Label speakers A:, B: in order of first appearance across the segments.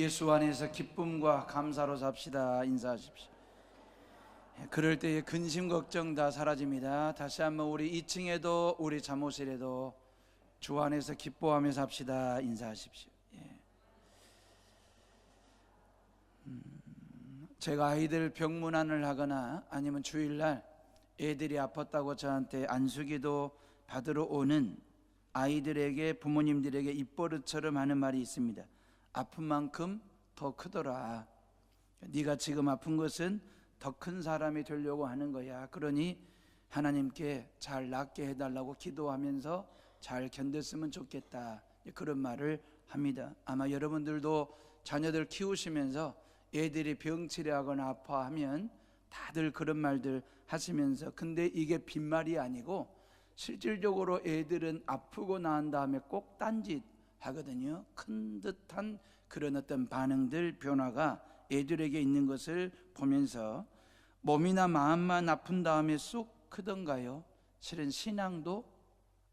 A: 예수 안에서 기쁨과 감사로 삽시다. 인사하십시오. 그럴 때에 근심 걱정 다 사라집니다. 다시 한번 우리 2층에도 우리 잠옷실에도 주 안에서 기뻐하며 삽시다. 인사하십시오. 제가 아이들 병문안을 하거나 아니면 주일날 애들이 아팠다고 저한테 안수기도 받으러 오는 아이들에게, 부모님들에게 입버릇처럼 하는 말이 있습니다. 아픈 만큼 더 크더라. 네가 지금 아픈 것은 더 큰 사람이 되려고 하는 거야. 그러니 하나님께 잘 낫게 해달라고 기도하면서 잘 견뎠으면 좋겠다. 그런 말을 합니다. 아마 여러분들도 자녀들 키우시면서 애들이 병치레하거나 아파하면 다들 그런 말들 하시면서, 근데 이게 빈말이 아니고 실질적으로 애들은 아프고 난 다음에 꼭 딴짓 하거든요. 큰 듯한 그런 어떤 반응들, 변화가 애들에게 있는 것을 보면서 몸이나 마음만 아픈 다음에 쑥 크던가요? 실은 신앙도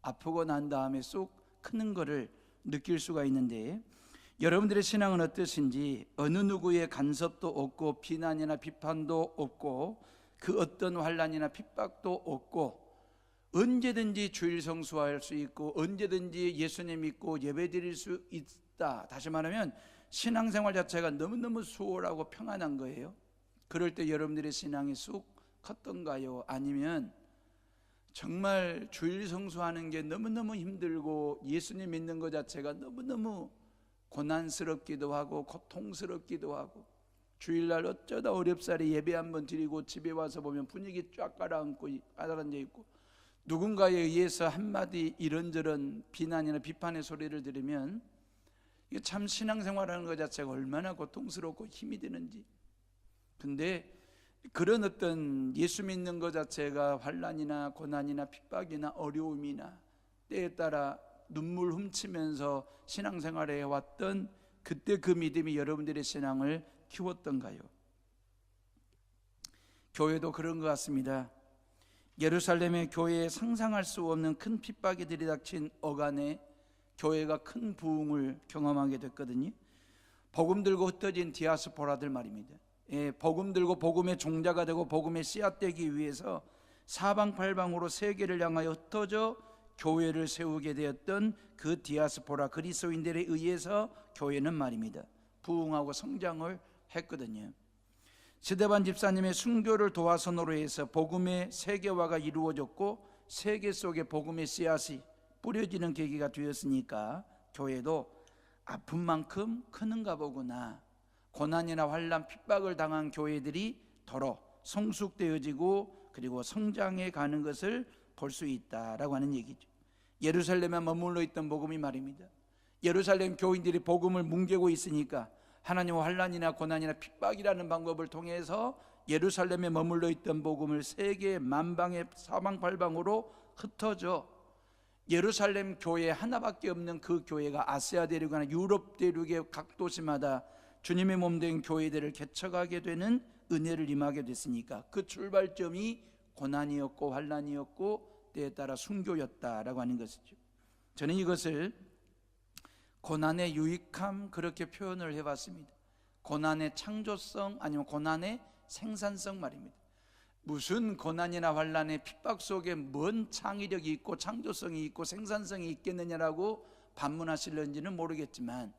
A: 아프고 난 다음에 쑥 크는 것을 느낄 수가 있는데, 여러분들의 신앙은 어떠신지? 어느 누구의 간섭도 없고 비난이나 비판도 없고 그 어떤 환난이나 핍박도 없고 언제든지 주일 성수할 수 있고 언제든지 예수님 믿고 예배드릴 수 있다. 다시 말하면 신앙생활 자체가 너무너무 수월하고 평안한 거예요. 그럴 때 여러분들의 신앙이 쑥 컸던가요? 아니면 정말 주일 성수하는 게 너무너무 힘들고 예수님 믿는 것 자체가 너무너무 고난스럽기도 하고 고통스럽기도 하고, 주일날 어쩌다 어렵사리 예배 한번 드리고 집에 와서 보면 분위기 쫙 가라앉고 가라앉아 있고 누군가에 의해서 한마디 이런저런 비난이나 비판의 소리를 들으면 이게 참 신앙생활하는 것 자체가 얼마나 고통스럽고 힘이 드는지. 근데 그런 어떤 예수 믿는 것 자체가 환난이나 고난이나 핍박이나 어려움이나 때에 따라 눈물 훔치면서 신앙생활을 해왔던 그때 그 믿음이 여러분들의 신앙을 키웠던가요? 교회도 그런 것 같습니다. 예루살렘의 교회에 상상할 수 없는 큰 핍박이 들이닥친 어간에 교회가 큰 부흥을 경험하게 됐거든요. 복음 들고 흩어진 디아스포라들 말입니다. 복음 들고 복음의 종자가 되고 복음의 씨앗 되기 위해서 사방팔방으로 세계를 향하여 흩어져 교회를 세우게 되었던 그 디아스포라 그리스도인들에 의해서 교회는 말입니다 부흥하고 성장을 했거든요. 스데반 집사님의 순교를 도화선으로 해서 복음의 세계화가 이루어졌고 세계 속에 복음의 씨앗이 뿌려지는 계기가 되었으니까 교회도 아픈 만큼 크는가 보구나. 고난이나 환난 핍박을 당한 교회들이 더러 성숙되어지고 그리고 성장해 가는 것을 볼 수 있다라고 하는 얘기죠. 예루살렘에 머물러 있던 복음이 말입니다. 예루살렘 교인들이 복음을 뭉개고 있으니까 하나님의 환난이나 고난이나 핍박이라는 방법을 통해서 예루살렘에 머물러 있던 복음을 세계 만방의 사방팔방으로 흩어져 예루살렘 교회 하나밖에 없는 그 교회가 아시아 대륙이나 유럽 대륙의 각 도시마다 주님의 몸된 교회들을 개척하게 되는 은혜를 임하게 됐으니까 그 출발점이 고난이었고 환난이었고 때에 따라 순교였다라고 하는 것이죠. 저는 이것을 고난의 유익함 그렇게 표현을 해봤습니다. 고난의 창조성 아니면 고난의 생산성 말입니다. 무슨 고난이나 환난의 핍박 속에 뭔 창의력이 있고 창조성이 있고 생산성이 있겠느냐라고 반문하실는지는 모르겠지만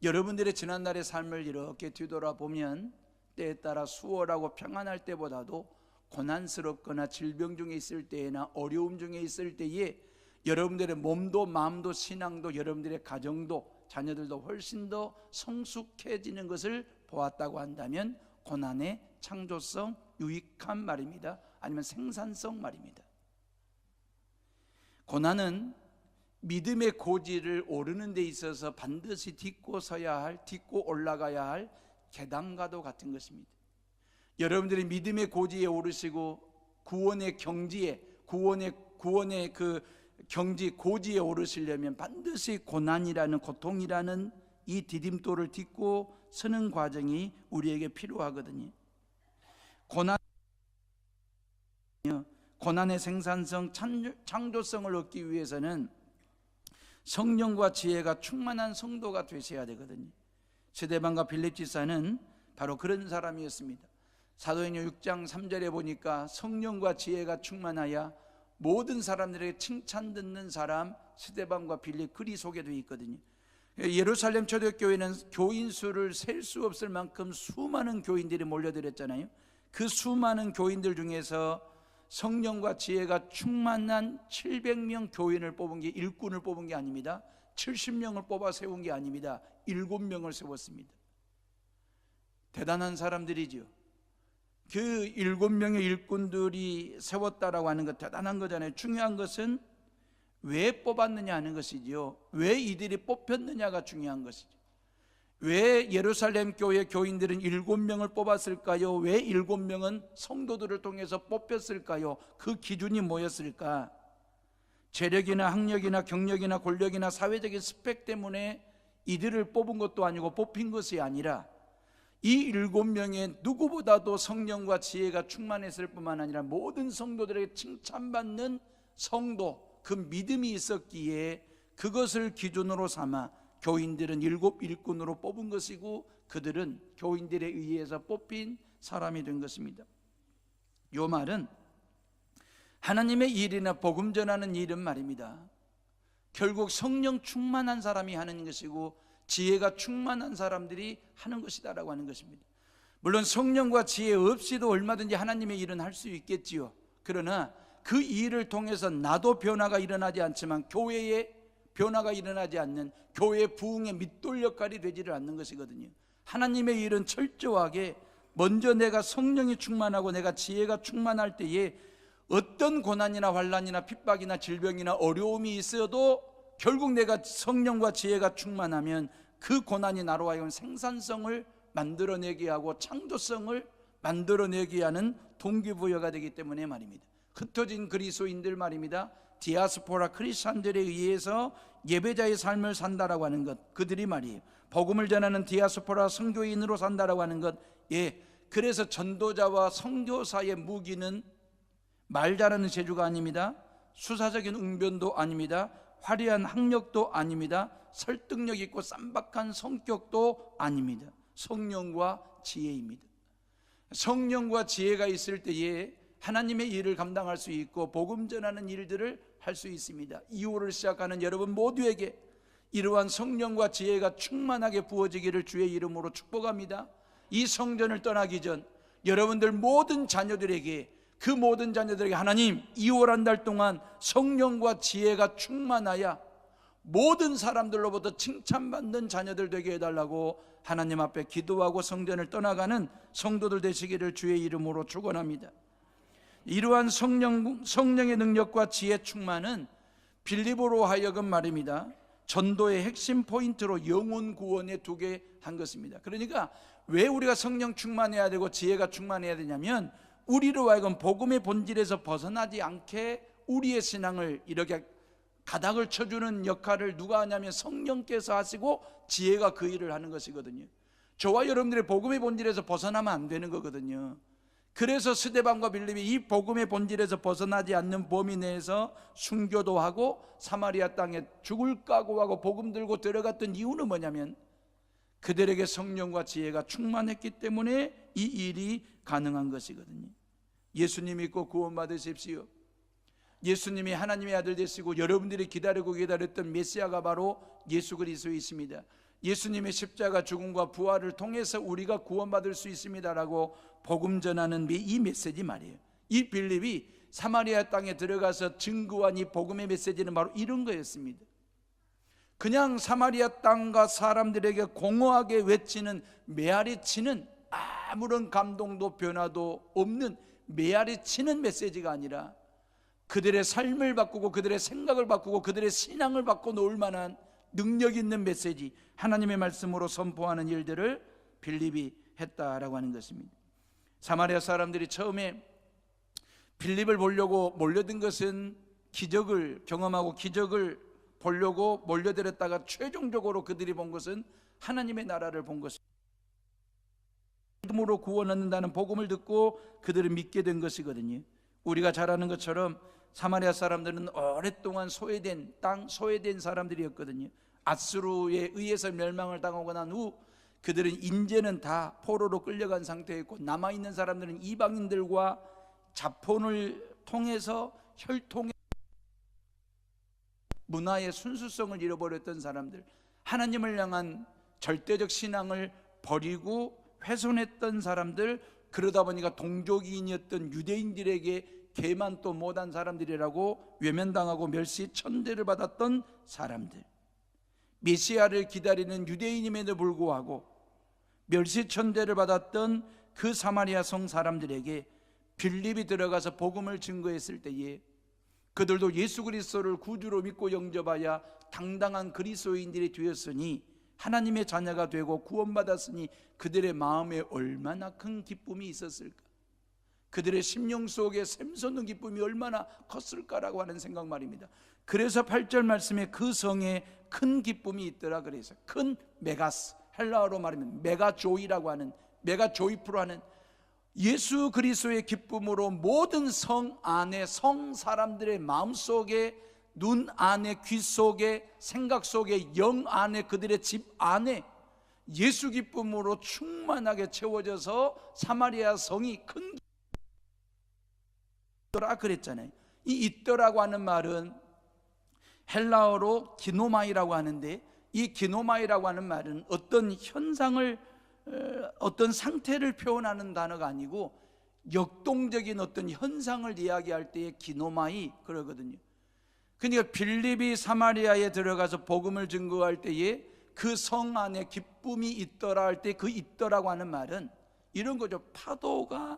A: 여러분들의 지난날의 삶을 이렇게 뒤돌아보면 때에 따라 수월하고 평안할 때보다도 고난스럽거나 질병 중에 있을 때나 어려움 중에 있을 때에 여러분들의 몸도 마음도 신앙도 여러분들의 가정도 자녀들도 훨씬 더 성숙해지는 것을 보았다고 한다면 고난의 창조성, 유익함 말입니다. 아니면 생산성 말입니다. 고난은 믿음의 고지를 오르는 데 있어서 반드시 딛고 서야 할, 딛고 올라가야 할 계단과도 같은 것입니다. 여러분들이 믿음의 고지에 오르시고 구원의 경지에 구원의 그 경지 고지에 오르시려면 반드시 고난이라는 고통이라는 이 디딤돌을 딛고 서는 과정이 우리에게 필요하거든요. 고난의 생산성, 창조성을 얻기 위해서는 성령과 지혜가 충만한 성도가 되셔야 되거든요. 스데반과 빌립 집사는 바로 그런 사람이었습니다. 사도행전 6장 3절에 보니까 성령과 지혜가 충만하여 모든 사람들에게 칭찬 듣는 사람 스데반과 빌립, 글이 소개되어 있거든요. 예루살렘 초대교회는 교인 수를 셀 수 없을 만큼 수많은 교인들이 몰려들었잖아요. 그 수많은 교인들 중에서 성령과 지혜가 충만한 700명 교인을 뽑은 게, 일꾼을 뽑은 게 아닙니다. 70명을 뽑아 세운 게 아닙니다. 7명을 세웠습니다. 대단한 사람들이죠. 그 7명의 일꾼들이 세웠다라고 하는 것 대단한 거잖아요. 중요한 것은 왜 뽑았느냐 하는 것이죠. 왜 이들이 뽑혔느냐가 중요한 것이죠. 왜 예루살렘 교회 교인들은 7명을 뽑았을까요? 왜 7명은 성도들을 통해서 뽑혔을까요? 그 기준이 뭐였을까? 재력이나 학력이나 경력이나 권력이나 사회적인 스펙 때문에 이들을 뽑은 것도 아니고 뽑힌 것이 아니라 이 7명의 누구보다도 성령과 지혜가 충만했을 뿐만 아니라 모든 성도들에게 칭찬받는 성도, 그 믿음이 있었기에 그것을 기준으로 삼아 교인들은 7 일꾼으로 뽑은 것이고 그들은 교인들에 의해서 뽑힌 사람이 된 것입니다. 이 말은 하나님의 일이나 복음 전하는 일은 말입니다, 결국 성령 충만한 사람이 하는 것이고 지혜가 충만한 사람들이 하는 것이다라고 하는 것입니다. 물론 성령과 지혜 없이도 얼마든지 하나님의 일은 할 수 있겠지요. 그러나 그 일을 통해서 나도 변화가 일어나지 않지만 교회에 변화가 일어나지 않는, 교회의 부흥의 밑돌 역할이 되지를 않는 것이거든요. 하나님의 일은 철저하게 먼저 내가 성령이 충만하고 내가 지혜가 충만할 때에 어떤 고난이나 환난이나 핍박이나 질병이나 어려움이 있어도 결국 내가 성령과 지혜가 충만하면 그 고난이 나로 하여금 생산성을 만들어내게 하고 창조성을 만들어내게 하는 동기부여가 되기 때문에 말입니다. 흩어진 그리스도인들 말입니다, 디아스포라 크리스찬들에 의해서 예배자의 삶을 산다라고 하는 것, 그들이 말이에요, 복음을 전하는 디아스포라 선교인으로 산다라고 하는 것. 그래서 전도자와 선교사의 무기는 말 잘하는 재주가 아닙니다, 수사적인 응변도 아닙니다, 화려한 학력도 아닙니다, 설득력 있고 쌈박한 성격도 아닙니다. 성령과 지혜입니다. 성령과 지혜가 있을 때에 하나님의 일을 감당할 수 있고 복음 전하는 일들을 할 수 있습니다. 2호를 시작하는 여러분 모두에게 이러한 성령과 지혜가 충만하게 부어지기를 주의 이름으로 축복합니다. 이 성전을 떠나기 전 여러분들 모든 자녀들에게, 그 모든 자녀들에게 하나님 2월 한 달 동안 성령과 지혜가 충만하여 모든 사람들로부터 칭찬받는 자녀들 되게 해달라고 하나님 앞에 기도하고 성전을 떠나가는 성도들 되시기를 주의 이름으로 축원합니다. 이러한 성령의 능력과 지혜 충만은 빌립으로 하여금 말입니다, 전도의 핵심 포인트로 영혼 구원에 두게 한 것입니다. 그러니까 왜 우리가 성령 충만해야 되고 지혜가 충만해야 되냐면 우리로 하여금 복음의 본질에서 벗어나지 않게 우리의 신앙을 이렇게 가닥을 쳐주는 역할을 누가 하냐면 성령께서 하시고 지혜가 그 일을 하는 것이거든요. 저와 여러분들의 복음의 본질에서 벗어나면 안 되는 거거든요. 그래서 스데반과 빌립이 이 복음의 본질에서 벗어나지 않는 범위 내에서 순교도 하고 사마리아 땅에 죽을 각오하고 복음 들고 들어갔던 이유는 뭐냐면 그들에게 성령과 지혜가 충만했기 때문에 이 일이 가능한 것이거든요. 예수님 믿고 구원받으십시오. 예수님이 하나님의 아들 되시고 여러분들이 기다리고 기다렸던 메시아가 바로 예수 그리스도이십니다. 예수님의 십자가 죽음과 부활을 통해서 우리가 구원받을 수 있습니다라고 복음 전하는 이 메시지 말이에요. 이 빌립이 사마리아 땅에 들어가서 증거한 이 복음의 메시지는 바로 이런 거였습니다. 그냥 사마리아 땅과 사람들에게 공허하게 외치는, 메아리치는, 아무런 감동도 변화도 없는 메아리치는 메시지가 아니라 그들의 삶을 바꾸고 그들의 생각을 바꾸고 그들의 신앙을 바꿔놓을 만한 능력 있는 메시지, 하나님의 말씀으로 선포하는 일들을 빌립이 했다라고 하는 것입니다. 사마리아 사람들이 처음에 빌립을 보려고 몰려든 것은 기적을 경험하고 기적을 보려고 몰려들었다가 최종적으로 그들이 본 것은 하나님의 나라를 본 것입니다. 믿음으로 구원 얻는다는 복음을 듣고 그들은 믿게 된 것이거든요. 우리가 잘 아는 것처럼 사마리아 사람들은 오랫동안 소외된 땅, 소외된 사람들이었거든요. 아수르에 의해서 멸망을 당하고 난 후 그들은 인제는 다 포로로 끌려간 상태였고 남아있는 사람들은 이방인들과 자폰을 통해서 혈통의 문화의 순수성을 잃어버렸던 사람들, 하나님을 향한 절대적 신앙을 버리고 훼손했던 사람들, 그러다 보니까 동족인이었던 유대인들에게 개만도 못한 사람들이라고 외면당하고 멸시 천대를 받았던 사람들, 메시아를 기다리는 유대인임에도 불구하고 멸시 천대를 받았던 그 사마리아 성 사람들에게 빌립이 들어가서 복음을 증거했을 때에 그들도 예수 그리스도를 구주로 믿고 영접하여 당당한 그리스도인들이 되었으니 하나님의 자녀가 되고 구원받았으니 그들의 마음에 얼마나 큰 기쁨이 있었을까, 그들의 심령 속에 샘솟는 기쁨이 얼마나 컸을까라고 하는 생각 말입니다. 그래서 8절 말씀에 그 성에 큰 기쁨이 있더라 그래서 큰 메가스, 헬라어로 말하면 메가조이라고 하는, 메가조이프로 하는 예수 그리스도의 기쁨으로 모든 성 안에, 성 사람들의 마음 속에, 눈 안에, 귀 속에, 생각 속에, 영 안에, 그들의 집 안에 예수 기쁨으로 충만하게 채워져서 사마리아 성이 큰 있더라 그랬잖아요. 이 있더라고 하는 말은 헬라어로 기노마이라고 하는데, 이 기노마이라고 하는 말은 어떤 현상을, 어떤 상태를 표현하는 단어가 아니고 역동적인 어떤 현상을 이야기할 때에 기노마이 그러거든요. 그러니까 빌립이 사마리아에 들어가서 복음을 증거할 때에 그 성 안에 기쁨이 있더라 할 때 그 있더라고 하는 말은 이런 거죠. 파도가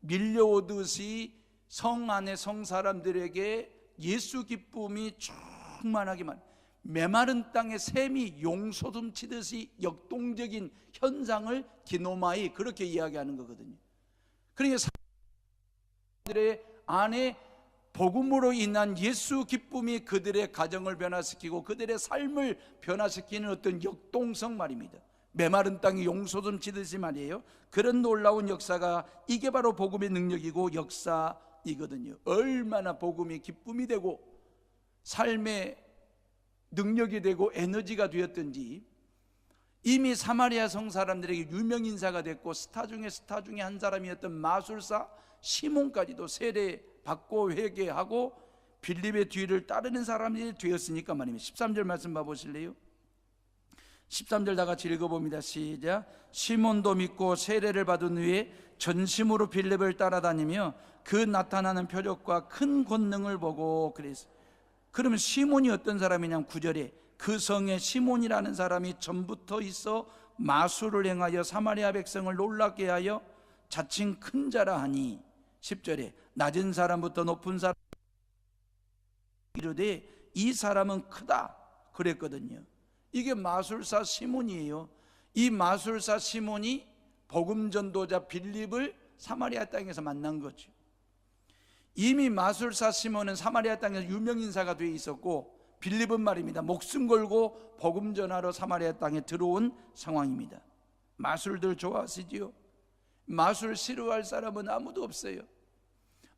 A: 밀려오듯이 성 안에 성 사람들에게 예수 기쁨이 충만하게만, 메마른 땅에 샘이 용소름 치듯이 역동적인 현상을 기노마이, 그렇게 이야기하는 거거든요. 그러니까 사람들의 안에 복음으로 인한 예수 기쁨이 그들의 가정을 변화시키고 그들의 삶을 변화시키는 어떤 역동성 말입니다. 메마른 땅이 용소름 치듯이 말이에요. 그런 놀라운 역사가, 이게 바로 복음의 능력이고 역사이거든요. 얼마나 복음이 기쁨이 되고 삶의 능력이 되고 에너지가 되었든지, 이미 사마리아 성 사람들에게 유명 인사가 됐고 스타 중에 한 사람이었던 마술사 시몬까지도 세례 받고 회개하고 빌립의 뒤를 따르는 사람이 되었으니까 말입니다. 13절 말씀 봐보실래요? 13절 다 같이 읽어봅니다. 시작. 시몬도 믿고 세례를 받은 후에 전심으로 빌립을 따라다니며 그 나타나는 표적과 큰 권능을 보고 그랬어요. 그러면 시몬이 어떤 사람이냐면 9절에 그 성에 시몬이라는 사람이 전부터 있어 마술을 행하여 사마리아 백성을 놀랍게 하여 자칭 큰 자라 하니, 10절에 낮은 사람부터 높은 사람 이르되 이 사람은 크다 그랬거든요. 이게 마술사 시몬이에요. 이 마술사 시몬이 복음 전도자 빌립을 사마리아 땅에서 만난 거죠. 이미 마술사 시몬은 사마리아 땅에서 유명 인사가 되어 있었고 빌립은 말입니다, 목숨 걸고 복음 전하러 사마리아 땅에 들어온 상황입니다. 마술들 좋아하시지요? 마술 싫어할 사람은 아무도 없어요.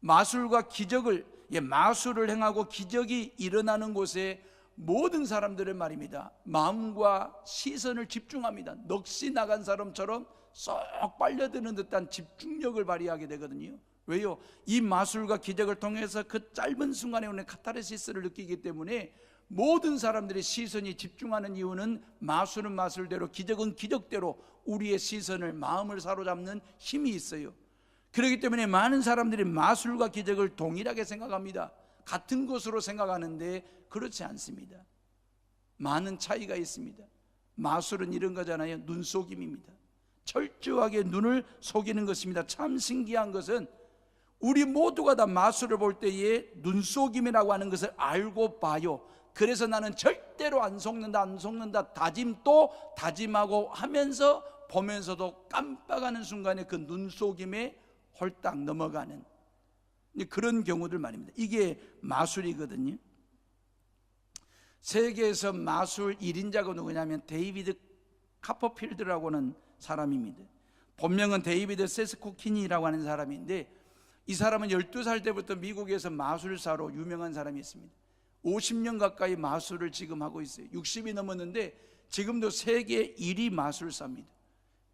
A: 마술과 기적을, 마술을 행하고 기적이 일어나는 곳에 모든 사람들은 말입니다, 마음과 시선을 집중합니다. 넋이 나간 사람처럼 쏙 빨려드는 듯한 집중력을 발휘하게 되거든요. 왜요? 이 마술과 기적을 통해서 그 짧은 순간에 오는 카타르시스를 느끼기 때문에 모든 사람들의 시선이 집중하는 이유는 마술은 마술대로, 기적은 기적대로 우리의 시선을, 마음을 사로잡는 힘이 있어요. 그렇기 때문에 많은 사람들이 마술과 기적을 동일하게 생각합니다. 같은 것으로 생각하는데 그렇지 않습니다. 많은 차이가 있습니다. 마술은 이런 거잖아요. 눈속임입니다. 철저하게 눈을 속이는 것입니다. 참 신기한 것은 우리 모두가 다 마술을 볼 때에 눈속임이라고 하는 것을 알고 봐요. 그래서 나는 절대로 안 속는다 다짐 또 다짐하고 하면서 보면서도 깜빡하는 순간에 그 눈속임에 홀딱 넘어가는 그런 경우들 말입니다. 이게 마술이거든요. 세계에서 마술 1인자가 누구냐면 데이비드 카퍼필드라고는 사람입니다. 본명은 데이비드 세스코키니라고 하는 사람인데, 이 사람은 12살 때부터 미국에서 마술사로 유명한 사람이 있습니다. 50년 가까이 마술을 지금 하고 있어요. 60이 넘었는데 지금도 세계 1위 마술사입니다.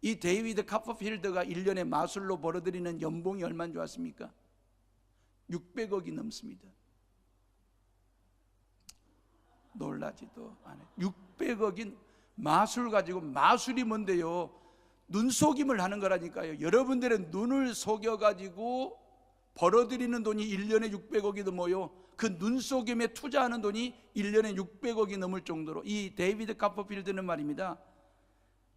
A: 이 데이비드 카퍼필드가 1년에 마술로 벌어들이는 연봉이 얼마나 좋았습니까? 600억이 넘습니다. 놀라지도 않아요. 600억인 마술 가지고, 마술이 뭔데요? 눈속임을 하는 거라니까요. 여러분들의 눈을 속여가지고 벌어들이는 돈이 1년에 600억이 넘어요. 그 눈속임에 투자하는 돈이 1년에 600억이 넘을 정도로, 이 데이비드 카퍼필드는 말입니다,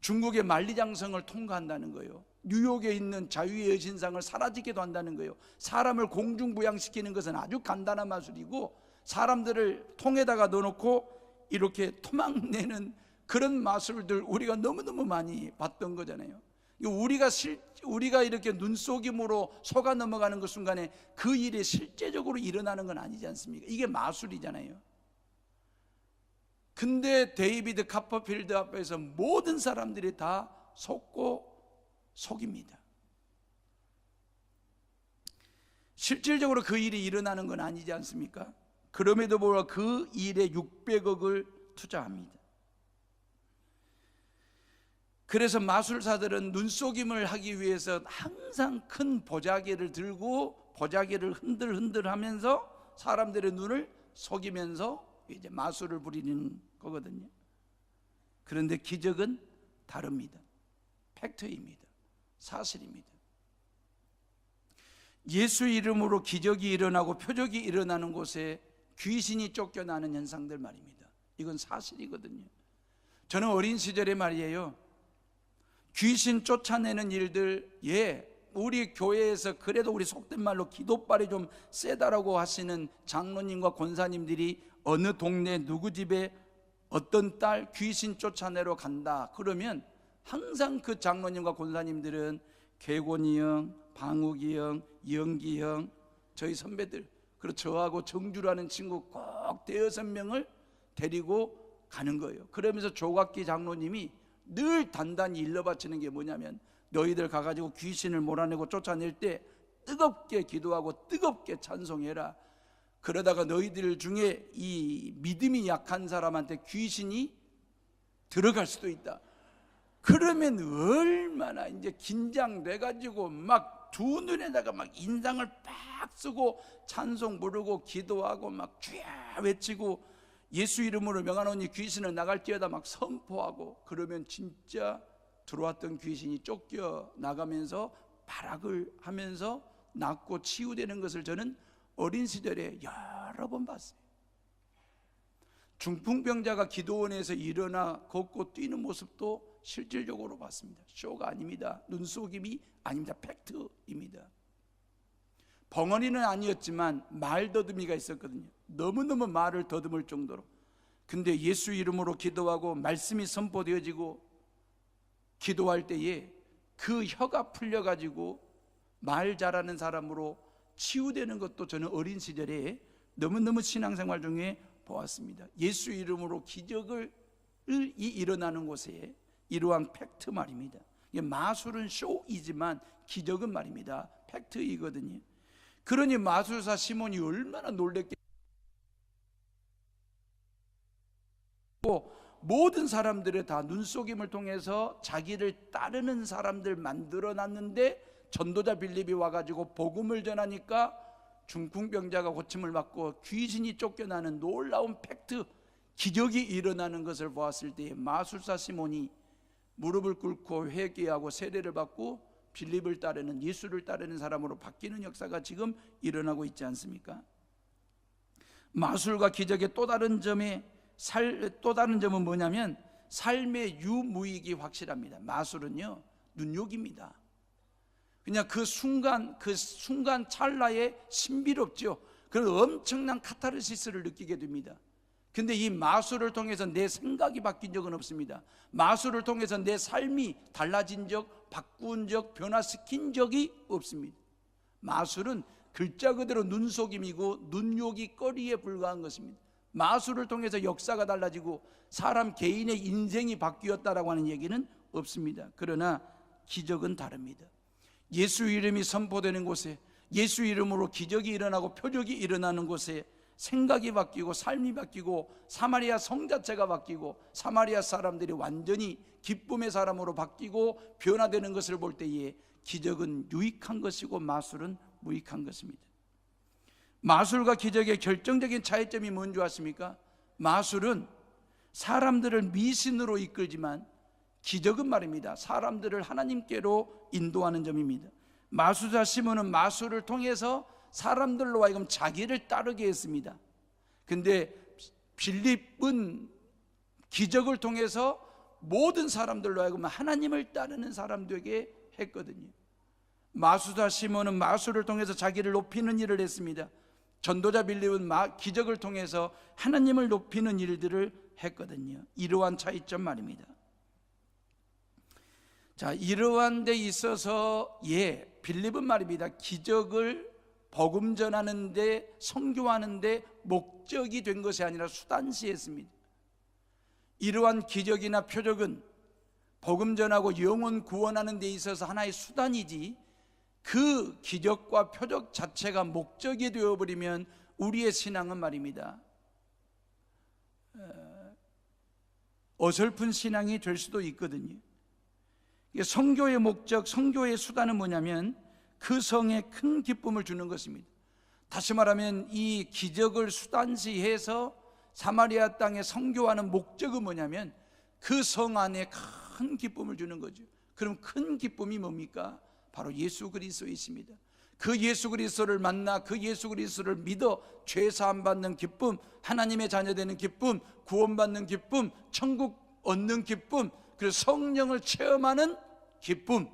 A: 중국의 만리장성을 통과한다는 거예요. 뉴욕에 있는 자유의 여신상을 사라지게도 한다는 거예요. 사람을 공중부양시키는 것은 아주 간단한 마술이고, 사람들을 통에다가 넣어놓고 이렇게 토막내는 그런 마술들 우리가 너무너무 많이 봤던 거잖아요. 우리가 이렇게 눈속임으로 속아 넘어가는 그 순간에 그 일이 실제적으로 일어나는 건 아니지 않습니까? 이게 마술이잖아요. 근데 데이비드 카퍼필드 앞에서 모든 사람들이 다 속고 속입니다. 실질적으로 그 일이 일어나는 건 아니지 않습니까? 그럼에도 불구하고 그 일에 600억을 투자합니다. 그래서 마술사들은 눈속임을 하기 위해서 항상 큰 보자기를 들고 보자기를 흔들흔들 하면서 사람들의 눈을 속이면서 이제 마술을 부리는 거거든요. 그런데 기적은 다릅니다. 팩트입니다. 사실입니다. 예수 이름으로 기적이 일어나고 표적이 일어나는 곳에 귀신이 쫓겨나는 현상들 말입니다. 이건 사실이거든요. 저는 어린 시절에 말이에요, 귀신 쫓아내는 일들, 우리 교회에서 그래도 우리 속된 말로 기도발이 좀 세다라고 하시는 장로님과 권사님들이 어느 동네 누구 집에 어떤 딸 귀신 쫓아내러 간다 그러면 항상 그 장로님과 권사님들은 개곤이 형, 방욱이 형, 영기 형, 저희 선배들, 그리고 저하고 정주라는 친구 꼭 대여섯 명을 데리고 가는 거예요. 그러면서 조각기 장로님이 늘 단단히 일러바치는 게 뭐냐면, 너희들 가가지고 귀신을 몰아내고 쫓아낼 때 뜨겁게 기도하고 뜨겁게 찬송해라. 그러다가 너희들 중에 이 믿음이 약한 사람한테 귀신이 들어갈 수도 있다. 그러면 얼마나 이제 긴장돼가지고 막 두 눈에다가 막 인상을 빡 쓰고 찬송 부르고 기도하고 막 주야 외치고 예수 이름으로 명하노니 귀신은 나갈지어다 막 선포하고, 그러면 진짜 들어왔던 귀신이 쫓겨 나가면서 발악을 하면서 낫고 치유되는 것을 저는 어린 시절에 여러 번 봤어요. 중풍병자가 기도원에서 일어나 걷고 뛰는 모습도 실질적으로 봤습니다. 쇼가 아닙니다. 눈속임이 아닙니다. 팩트입니다. 벙어리는 아니었지만 말 더듬이가 있었거든요. 너무너무 말을 더듬을 정도로. 근데 예수 이름으로 기도하고 말씀이 선포되어지고 기도할 때에 그 혀가 풀려가지고 말 잘하는 사람으로 치유되는 것도 저는 어린 시절에 너무너무 신앙생활 중에 보았습니다. 예수 이름으로 기적을 일어나는 곳에 이러한 팩트 말입니다. 마술은 쇼이지만 기적은 말입니다, 팩트이거든요. 그러니 마술사 시몬이 얼마나 놀랬겠고, 모든 사람들의 다 눈속임을 통해서 자기를 따르는 사람들 만들어놨는데, 전도자 빌립이 와가지고 복음을 전하니까 중풍병자가 고침을 받고 귀신이 쫓겨나는 놀라운 팩트, 기적이 일어나는 것을 보았을 때 마술사 시몬이 무릎을 꿇고 회개하고 세례를 받고 빌립을 따르는, 예수를 따르는 사람으로 바뀌는 역사가 지금 일어나고 있지 않습니까? 마술과 기적의 또 다른 점은 뭐냐면 삶의 유무익이 확실합니다. 마술은요, 눈욕입니다. 그냥 그 순간 찰나에 신비롭죠. 그래서 엄청난 카타르시스를 느끼게 됩니다. 근데 이 마술을 통해서 내 생각이 바뀐 적은 없습니다. 마술을 통해서 내 삶이 달라진 적, 바꾼 적, 변화시킨 적이 없습니다. 마술은 글자 그대로 눈속임이고 눈욕이 거리에 불과한 것입니다. 마술을 통해서 역사가 달라지고 사람 개인의 인생이 바뀌었다라고 하는 얘기는 없습니다. 그러나 기적은 다릅니다. 예수 이름이 선포되는 곳에, 예수 이름으로 기적이 일어나고 표적이 일어나는 곳에 생각이 바뀌고 삶이 바뀌고 사마리아 성 자체가 바뀌고 사마리아 사람들이 완전히 기쁨의 사람으로 바뀌고 변화되는 것을 볼 때에 기적은 유익한 것이고 마술은 무익한 것입니다. 마술과 기적의 결정적인 차이점이 뭔지 아십니까? 마술은 사람들을 미신으로 이끌지만 기적은 말입니다, 사람들을 하나님께로 인도하는 점입니다. 마술사 시몬은 마술을 통해서 사람들로 하여금 자기를 따르게 했습니다. 근데 빌립은 기적을 통해서 모든 사람들로 하여금 하나님을 따르는 사람 되게 했거든요. 마술사 시몬은 마술을 통해서 자기를 높이는 일을 했습니다. 전도자 빌립은 기적을 통해서 하나님을 높이는 일들을 했거든요. 이러한 차이점 말입니다. 자, 이러한 데 있어서 빌립은 말입니다, 기적을 복음 전하는데 선교하는데 목적이 된 것이 아니라 수단시했습니다. 이러한 기적이나 표적은 복음 전하고 영혼 구원하는 데 있어서 하나의 수단이지, 그 기적과 표적 자체가 목적이 되어버리면 우리의 신앙은 말입니다, 어설픈 신앙이 될 수도 있거든요. 선교의 목적, 선교의 수단은 뭐냐면 그 성에 큰 기쁨을 주는 것입니다. 다시 말하면 이 기적을 수단시해서 사마리아 땅에 선교하는 목적은 뭐냐면 그 성 안에 큰 기쁨을 주는 거죠. 그럼 큰 기쁨이 뭡니까? 바로 예수 그리스도이십니다. 그 예수 그리스도를 만나 그 예수 그리스도를 믿어 죄 사함 받는 기쁨, 하나님의 자녀 되는 기쁨, 구원받는 기쁨, 천국 얻는 기쁨, 그리고 성령을 체험하는 기쁨,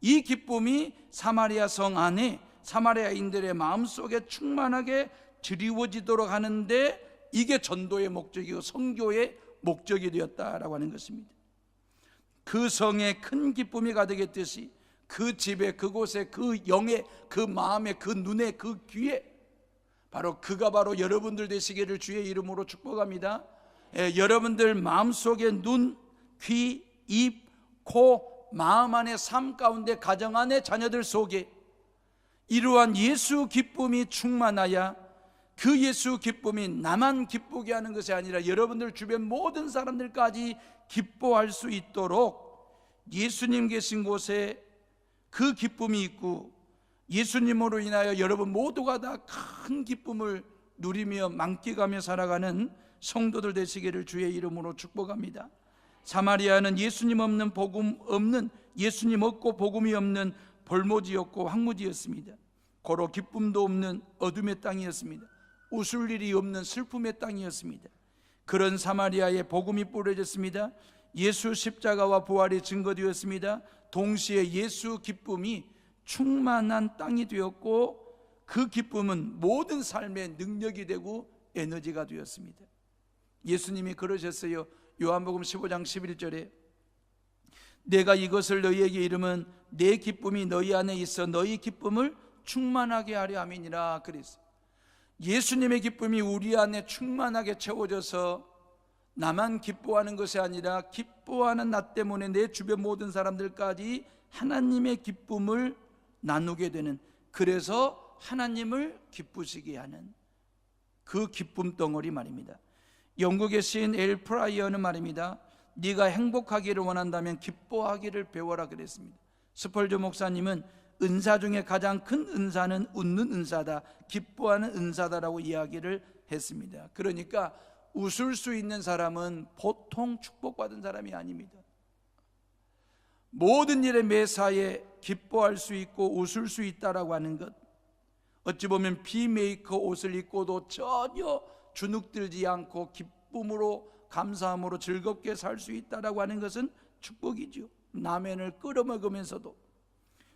A: 이 기쁨이 사마리아 성 안에 사마리아인들의 마음속에 충만하게 드리워지도록 하는데, 이게 전도의 목적이고 선교의 목적이 되었다라고 하는 것입니다. 그 성에 큰 기쁨이 가득했듯이 그 집에, 그곳에, 그 영에, 그 마음에, 그 눈에, 그 귀에 그가 바로 여러분들 되시기를 주의 이름으로 축복합니다. 여러분들 마음속에 눈, 귀, 입, 코, 마음 안에, 삶 가운데, 가정 안에, 자녀들 속에 이러한 예수 기쁨이 충만하여 그 예수 기쁨이 나만 기쁘게 하는 것이 아니라 여러분들 주변 모든 사람들까지 기뻐할 수 있도록 예수님 계신 곳에 그 기쁨이 있고, 예수님으로 인하여 여러분 모두가 다 큰 기쁨을 누리며 만끽하며 살아가는 성도들 되시기를 주의 이름으로 축복합니다. 사마리아는 예수님 없는, 복음 없는, 예수님 없고 복음이 없는 벌모지였고 황무지였습니다. 고로 기쁨도 없는 어둠의 땅이었습니다. 웃을 일이 없는 슬픔의 땅이었습니다. 그런 사마리아에 복음이 뿌려졌습니다. 예수 십자가와 부활이 증거되었습니다. 동시에 예수 기쁨이 충만한 땅이 되었고, 그 기쁨은 모든 삶의 능력이 되고 에너지가 되었습니다. 예수님이 그러셨어요. 요한복음 15장 11절에 내가 이것을 너희에게 이르면 내 기쁨이 너희 안에 있어 너희 기쁨을 충만하게 하려 함이니라 그랬어요. 예수님의 기쁨이 우리 안에 충만하게 채워져서 나만 기뻐하는 것이 아니라 기뻐하는 나 때문에 내 주변 모든 사람들까지 하나님의 기쁨을 나누게 되는, 그래서 하나님을 기쁘시게 하는 그 기쁨 덩어리 말입니다. 영국의 시인 엘 프라이어는 말입니다, 네가 행복하기를 원한다면 기뻐하기를 배워라 그랬습니다. 스펄전 목사님은 은사 중에 가장 큰 은사는 웃는 은사다, 기뻐하는 은사다라고 이야기를 했습니다. 그러니까 웃을 수 있는 사람은 보통 축복받은 사람이 아닙니다. 모든 일의 매사에 기뻐할 수 있고 웃을 수 있다라고 하는 것, 어찌 보면 비메이커 옷을 입고도 전혀 주눅들지 않고 기쁨으로, 감사함으로 즐겁게 살 수 있다라고 하는 것은 축복이죠. 라면을 끓여 먹으면서도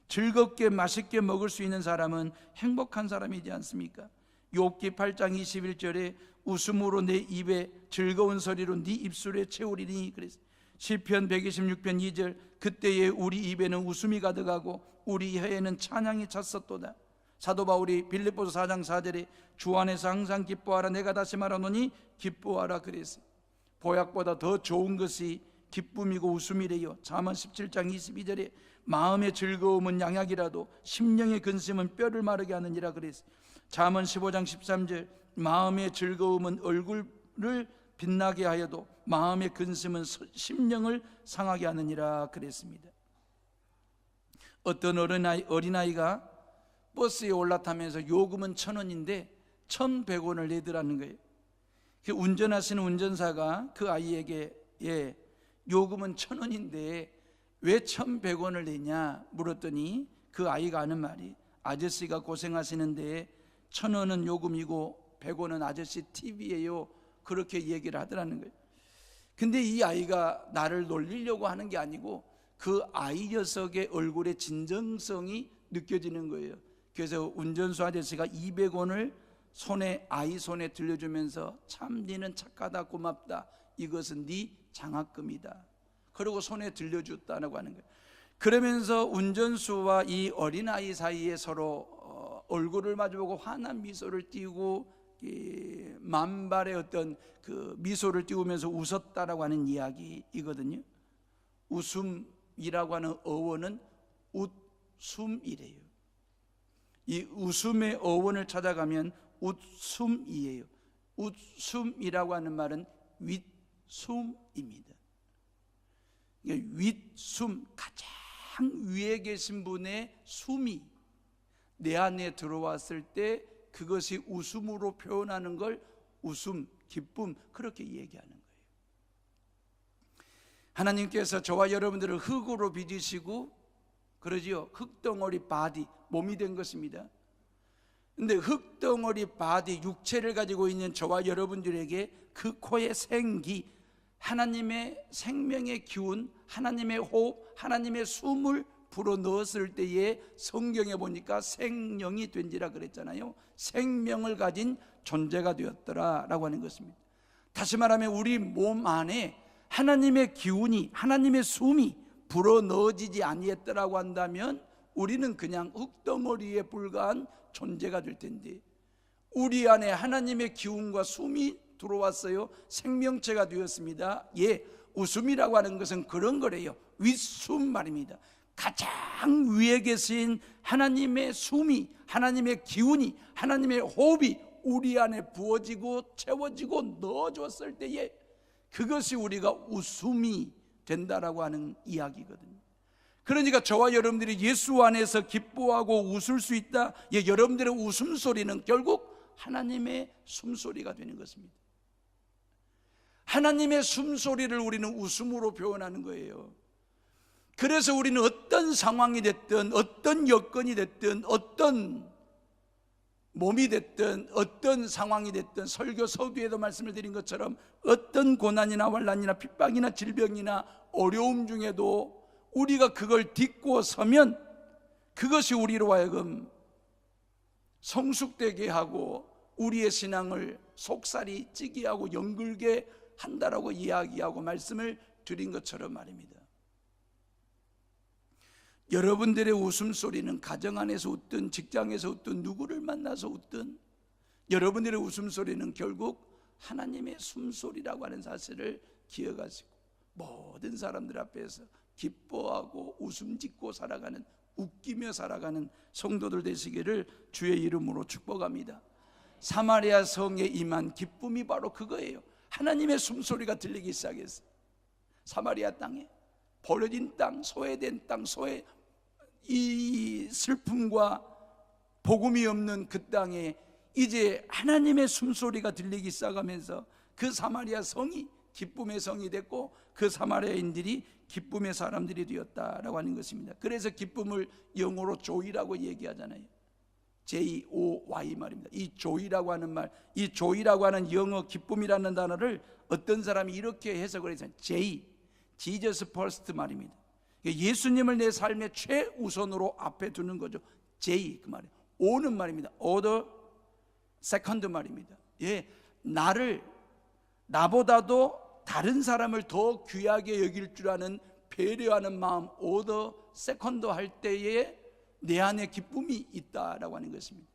A: 즐겁게 맛있게 먹을 수 있는 사람은 행복한 사람이지 않습니까? 욥기 8장 21절에 웃음으로 내 입에 즐거운 소리로 네 입술에 채우리니 그랬어요. 시편 126편 2절 그때에 우리 입에는 웃음이 가득하고 우리 혀에는 찬양이 찼었도다. 사도 바울이 빌립보서 4장 4절에 주 안에서 항상 기뻐하라 내가 다시 말하노니 기뻐하라 그랬어요. 보약보다 더 좋은 것이 기쁨이고 웃음이래요. 잠언 17장 22절에 마음의 즐거움은 양약이라도 심령의 근심은 뼈를 마르게 하느니라 그랬어요. 잠언 15장 13절 마음의 즐거움은 얼굴을 빛나게 하여도 마음의 근심은 심령을 상하게 하느니라 그랬습니다. 어떤 어린아이가 버스에 올라타면서 요금은 1,000원인데 1,100원을 내더라는 거예요. 운전하시는 운전사가 그 아이에게 요금은 1,000원인데 왜 1,100원을 내냐 물었더니 그 아이가 하는 말이, 아저씨가 고생하시는데 1,000원은 요금이고 100원은 아저씨 팁이에요. 그렇게 얘기를 하더라는 거예요. 근데 이 아이가 나를 놀리려고 하는 게 아니고 그 아이 녀석의 얼굴에 진정성이 느껴지는 거예요. 그래서 운전수 아저씨가 200원을 아이 손에 들려주면서 참 니는 착하다, 고맙다, 이것은 네 장학금이다, 그리고 손에 들려줬다라고 하는 거예요. 그러면서 운전수와 이 어린아이 사이에 서로 얼굴을 마주보고 환한 미소를 띄우고 만발의 어떤 그 미소를 띄우면서 웃었다라고 하는 이야기이거든요. 웃음이라고 하는 어원은 웃숨이래요. 이 웃음의 어원을 찾아가면 웃숨이에요. 웃숨이라고 하는 말은 윗숨입니다. 윗숨, 가장 위에 계신 분의 숨이 내 안에 들어왔을 때 그것이 웃음으로 표현하는 걸 웃음, 기쁨, 그렇게 얘기하는 거예요. 하나님께서 저와 여러분들을 흙으로 빚으시고 그러지요. 흙덩어리 바디, 몸이 된 것입니다. 근데 흙덩어리 바디, 육체를 가지고 있는 저와 여러분들에게 그 코의 생기, 하나님의 생명의 기운, 하나님의 호흡, 하나님의 숨을 불어 넣었을 때에 성경에 보니까 생명이 된지라 그랬잖아요. 생명을 가진 존재가 되었더라 라고 하는 것입니다. 다시 말하면 우리 몸 안에 하나님의 기운이, 하나님의 숨이 불어 넣어지지 아니했더라고 한다면 우리는 그냥 흙덩어리에 불과한 존재가 될 텐데, 우리 안에 하나님의 기운과 숨이 들어왔어요. 생명체가 되었습니다. 웃음이라고 하는 것은 그런 거래요. 윗숨 말입니다. 가장 위에 계신 하나님의 숨이, 하나님의 기운이, 하나님의 호흡이 우리 안에 부어지고 채워지고 넣어줬을 때에 그것이 우리가 웃음이 된다라고 하는 이야기거든요. 그러니까 저와 여러분들이 예수 안에서 기뻐하고 웃을 수 있다. 여러분들의 웃음소리는 결국 하나님의 숨소리가 되는 것입니다. 하나님의 숨소리를 우리는 웃음으로 표현하는 거예요. 그래서 우리는 어떤 상황이 됐든, 어떤 여건이 됐든, 어떤 몸이 됐든, 어떤 상황이 됐든, 설교 서두에도 말씀을 드린 것처럼 어떤 고난이나 환난이나 핍박이나 질병이나 어려움 중에도 우리가 그걸 딛고 서면 그것이 우리로 하여금 성숙되게 하고 우리의 신앙을 속살이 찌게 하고 연글게 한다라고 이야기하고 말씀을 드린 것처럼 말입니다. 여러분들의 웃음소리는 가정 안에서 웃든 직장에서 웃든 누구를 만나서 웃든 여러분들의 웃음소리는 결국 하나님의 숨소리라고 하는 사실을 기억하시고 모든 사람들 앞에서 기뻐하고 웃음 짓고 살아가는, 웃기며 살아가는 성도들 되시기를 주의 이름으로 축복합니다. 사마리아 성에 임한 기쁨이 바로 그거예요. 하나님의 숨소리가 들리기 시작했어요. 사마리아 땅에 버려진 땅, 소외된 땅, 이 슬픔과 복음이 없는 그 땅에 이제 하나님의 숨소리가 들리기 시작하면서 그 사마리아 성이 기쁨의 성이 됐고 그 사마리아인들이 기쁨의 사람들이 되었다라고 하는 것입니다. 그래서 기쁨을 영어로 조이라고 얘기하잖아요. J-O-Y 말입니다. 이 조이라고 하는 말, 이 조이라고 하는 영어 기쁨이라는 단어를 어떤 사람이 이렇게 해석을 했어요. Jesus first 말입니다. 예수님을 내 삶의 최우선으로 앞에 두는 거죠. J 그 말이에요. O는 말입니다. Order second 말입니다. 나보다도 다른 사람을 더 귀하게 여길 줄 아는 배려하는 마음, Order second 할 때에 내 안에 기쁨이 있다라고 하는 것입니다.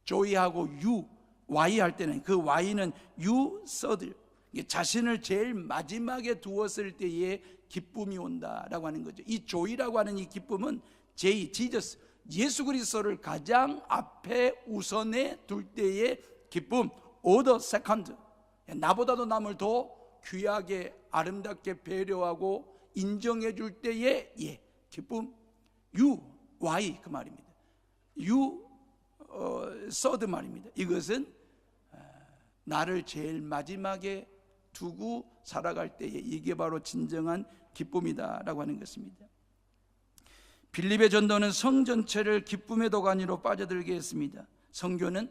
A: 조이하고 유, Y 할 때는 그 Y는 유 서들, 자신을 제일 마지막에 두었을 때에 기쁨이 온다라고 하는 거죠. 이 조이라고 하는 이 기쁨은 지저스, 예수 그리스도를 가장 앞에 우선에 둘 때에 기쁨. order second, 나보다도 남을 더 귀하게 아름답게 배려하고 인정해 줄 때의 기쁨. you, why 그 말입니다. you third 말입니다. 이것은 나를 제일 마지막에 두고 살아갈 때에 이게 바로 진정한 기쁨이다라고 하는 것입니다. 빌립의 전도는 성 전체를 기쁨의 도가니로 빠져들게 했습니다. 선교는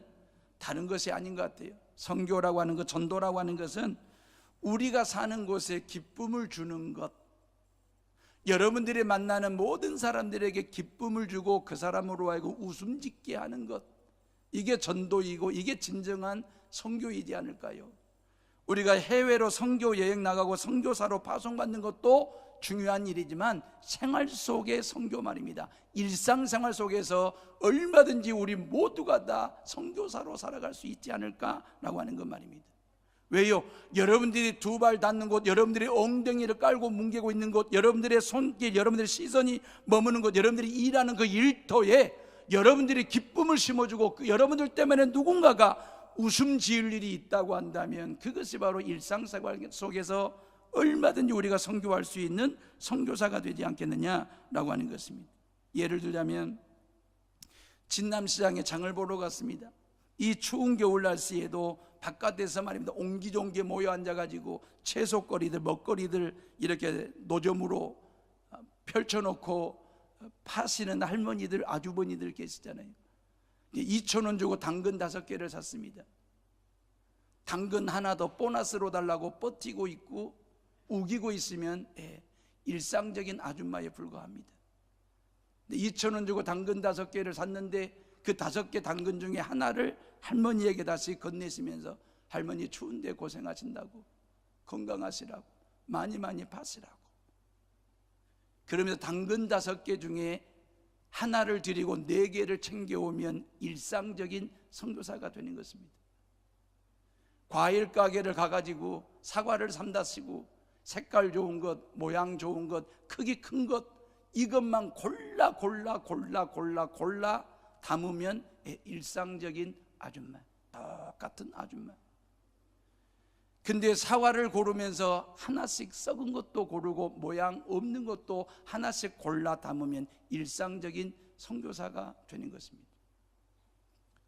A: 다른 것이 아닌 것 같아요. 선교라고 하는 것, 전도라고 하는 것은 우리가 사는 곳에 기쁨을 주는 것, 여러분들이 만나는 모든 사람들에게 기쁨을 주고 그 사람으로 하여금 웃음 짓게 하는 것, 이게 전도이고 이게 진정한 선교이지 않을까요? 우리가 해외로 선교 여행 나가고 선교사로 파송받는 것도 중요한 일이지만 생활 속의 선교 말입니다. 일상생활 속에서 얼마든지 우리 모두가 다 선교사로 살아갈 수 있지 않을까라고 하는 것 말입니다. 왜요? 여러분들이 두 발 닿는 곳, 여러분들이 엉덩이를 깔고 뭉개고 있는 곳, 여러분들의 손길, 여러분들의 시선이 머무는 곳, 여러분들이 일하는 그 일터에 여러분들이 기쁨을 심어주고 여러분들 때문에 누군가가 웃음 지을 일이 있다고 한다면 그것이 바로 일상생활 속에서 얼마든지 우리가 선교할 수 있는 선교사가 되지 않겠느냐라고 하는 것입니다. 예를 들자면 진남시장에 장을 보러 갔습니다. 이 추운 겨울 날씨에도 바깥에서 말입니다, 옹기종기 모여 앉아가지고 채소거리들, 먹거리들 이렇게 노점으로 펼쳐놓고 파시는 할머니들, 아주버니들 계시잖아요. 2,000원 주고 당근 5개를 샀습니다. 당근 하나 더 보너스로 달라고 버티고 있고 우기고 있으면 일상적인 아줌마에 불과합니다. 2,000원 주고 당근 5개를 샀는데 그 5개 당근 중에 하나를 할머니에게 다시 건네시면서 할머니 추운데 고생하신다고, 건강하시라고, 많이 파시라고, 그러면서 당근 5개 중에 하나를 드리고 4개를 챙겨오면 일상적인 선교사가 되는 것입니다. 과일 가게를 가가지고 사과를 산다시고 색깔 좋은 것, 모양 좋은 것, 크기 큰 것, 이것만 골라 담으면 일상적인 아줌마, 똑같은 아줌마. 근데 사과를 고르면서 하나씩 썩은 것도 고르고 모양 없는 것도 하나씩 골라 담으면 일상적인 선교사가 되는 것입니다.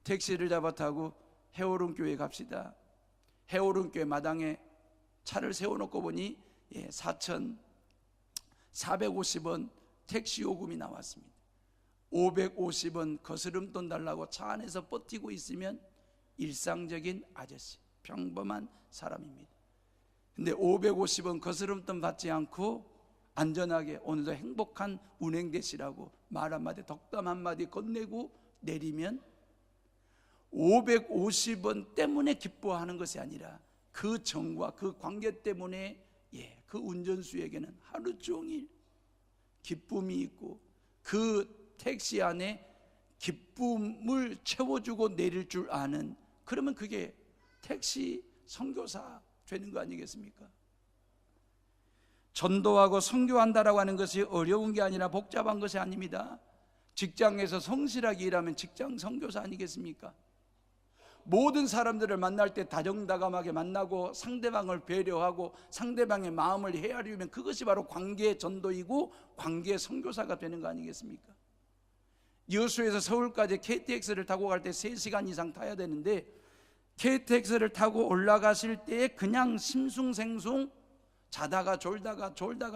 A: 택시를 잡아 타고 해오름교회 갑시다. 해오름교회 마당에 차를 세워놓고 보니 4,450원 택시 요금이 나왔습니다. 550원 거스름돈 달라고 차 안에서 버티고 있으면 일상적인 아저씨, 평범한 사람입니다. 근데 550원 거스름돈 받지 않고 안전하게 오늘도 행복한 운행 되시라고 말 한마디, 덕담 한마디 건네고 내리면 550원 때문에 기뻐하는 것이 아니라 그 정과 그 관계 때문에 그 운전수에게는 하루 종일 기쁨이 있고 그 택시 안에 기쁨을 채워주고 내릴 줄 아는, 그러면 그게 택시 선교사 되는 거 아니겠습니까? 전도하고 선교한다라고 하는 것이 어려운 게 아니라 복잡한 것이 아닙니다. 직장에서 성실하게 일하면 직장 선교사 아니겠습니까? 모든 사람들을 만날 때 다정다감하게 만나고 상대방을 배려하고 상대방의 마음을 헤아리면 그것이 바로 관계 전도이고 관계 선교사가 되는 거 아니겠습니까? 여수에서 서울까지 KTX를 타고 갈 때 3시간 이상 타야 되는데 KTX를 타고 올라가실 때 그냥 심숭생숭 자다가 졸다가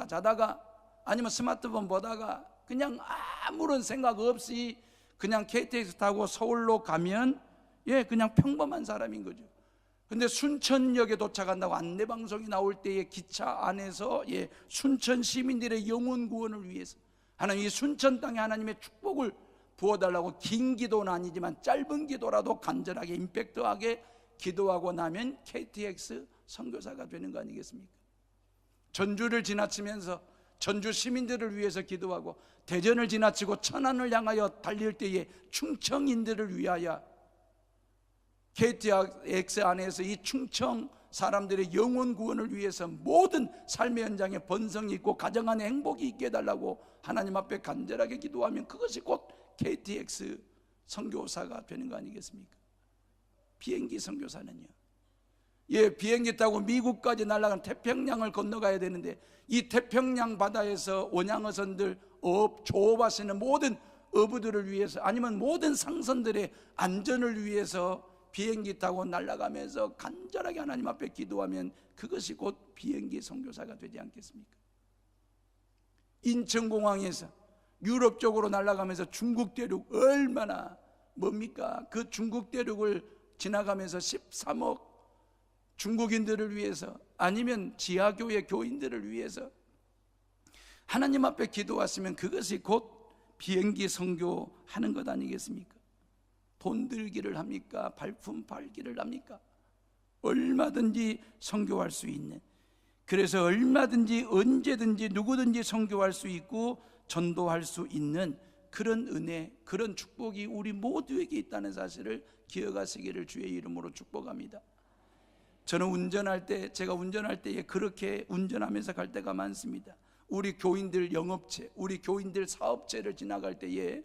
A: 자다가 아니면 스마트폰 보다가 그냥 아무런 생각 없이 그냥 KTX 타고 서울로 가면 그냥 평범한 사람인 거죠. 근데 순천역에 도착한다고 안내방송이 나올 때에 기차 안에서 순천 시민들의 영혼 구원을 위해서 하나님, 이 순천 땅에 하나님의 축복을 부어달라고 긴 기도는 아니지만 짧은 기도라도 간절하게 임팩트하게 기도하고 나면 KTX 선교사가 되는 거 아니겠습니까? 전주를 지나치면서 전주 시민들을 위해서 기도하고 대전을 지나치고 천안을 향하여 달릴 때에 충청인들을 위하여 KTX 안에서 이 충청 사람들의 영혼 구원을 위해서 모든 삶의 현장에 번성이 있고 가정 안에 행복이 있게 해달라고 하나님 앞에 간절하게 기도하면 그것이 곧 KTX 선교사가 되는 거 아니겠습니까? 비행기 선교사는요. 비행기 타고 미국까지 날아가는 태평양을 건너가야 되는데 이 태평양 바다에서 원양어선들 조업하시는 모든 어부들을 위해서 아니면 모든 상선들의 안전을 위해서 비행기 타고 날아가면서 간절하게 하나님 앞에 기도하면 그것이 곧 비행기 선교사가 되지 않겠습니까? 인천공항에서 유럽 쪽으로 날아가면서 중국 대륙 얼마나 뭡니까? 그 중국 대륙을 지나가면서 13억 중국인들을 위해서 아니면 지하교회 교인들을 위해서 하나님 앞에 기도하시면 그것이 곧 비행기 선교하는 것 아니겠습니까? 돈 들기를 합니까? 발품 팔기를 합니까? 얼마든지 선교할 수 있는, 그래서 얼마든지 언제든지 누구든지 선교할 수 있고 전도할 수 있는 그런 은혜, 그런 축복이 우리 모두에게 있다는 사실을 기억하시기를 주의 이름으로 축복합니다. 저는 제가 운전할 때에 그렇게 운전하면서 갈 때가 많습니다. 우리 교인들 영업체, 우리 교인들 사업체를 지나갈 때에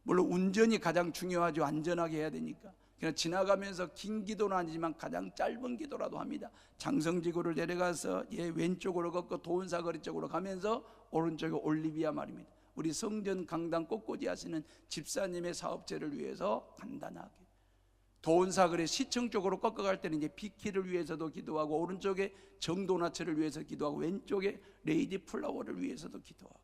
A: 물론 운전이 가장 중요하죠. 안전하게 해야 되니까. 그냥 지나가면서 긴 기도는 아니지만 가장 짧은 기도라도 합니다. 장성지구를 내려가서 왼쪽으로 걷고 도운사거리 쪽으로 가면서 오른쪽에 올리비아 말입니다. 우리 성전 강당 꽃꽂이 하시는 집사님의 사업체를 위해서 간단하게, 도운사거리 시청 쪽으로 꺾어갈 때는 이제 비키를 위해서도 기도하고, 오른쪽에 정도나체를 위해서 기도하고, 왼쪽에 레이디 플라워를 위해서도 기도하고,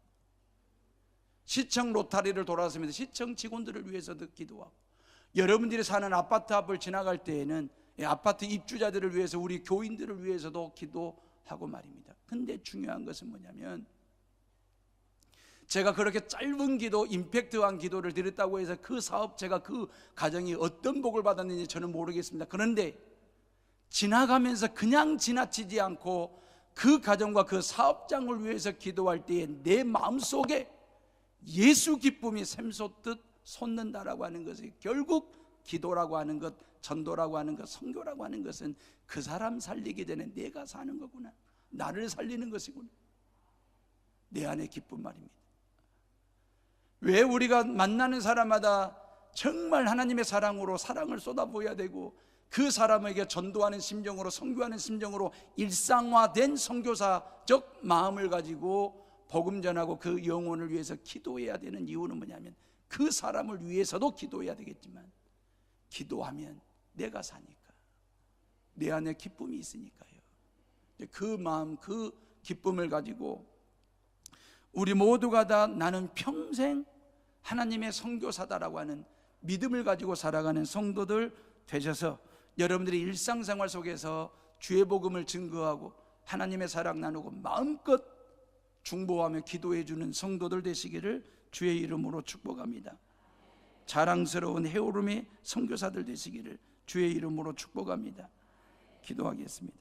A: 시청 로타리를 돌아서면서 시청 직원들을 위해서도 기도하고, 여러분들이 사는 아파트 앞을 지나갈 때에는 아파트 입주자들을 위해서, 우리 교인들을 위해서도 기도하고 말입니다. 근데 중요한 것은 뭐냐면, 제가 그렇게 짧은 기도, 임팩트한 기도를 드렸다고 해서 그 사업체가, 그 가정이 어떤 복을 받았는지 저는 모르겠습니다. 그런데 지나가면서 그냥 지나치지 않고 그 가정과 그 사업장을 위해서 기도할 때에 내 마음속에 예수 기쁨이 샘솟듯 솟는다라고 하는 것이, 결국 기도라고 하는 것, 전도라고 하는 것, 선교라고 하는 것은 그 사람 살리게 되는, 내가 사는 거구나, 나를 살리는 것이구나, 내 안에 기쁨 말입니다. 왜 우리가 만나는 사람마다 정말 하나님의 사랑으로 사랑을 쏟아부어야 되고, 그 사람에게 전도하는 심정으로, 선교하는 심정으로 일상화된 선교사적 마음을 가지고 복음 전하고 그 영혼을 위해서 기도해야 되는 이유는 뭐냐면, 그 사람을 위해서도 기도해야 되겠지만, 기도하면 내가 사니까, 내 안에 기쁨이 있으니까요. 그 마음, 그 기쁨을 가지고 우리 모두가 다 나는 평생 하나님의 선교사다라고 하는 믿음을 가지고 살아가는 성도들 되셔서, 여러분들이 일상생활 속에서 주의 복음을 증거하고 하나님의 사랑 나누고 마음껏 중보하며 기도해 주는 성도들 되시기를 주의 이름으로 축복합니다. 자랑스러운 해오름의 선교사들 되시기를 주의 이름으로 축복합니다. 기도하겠습니다.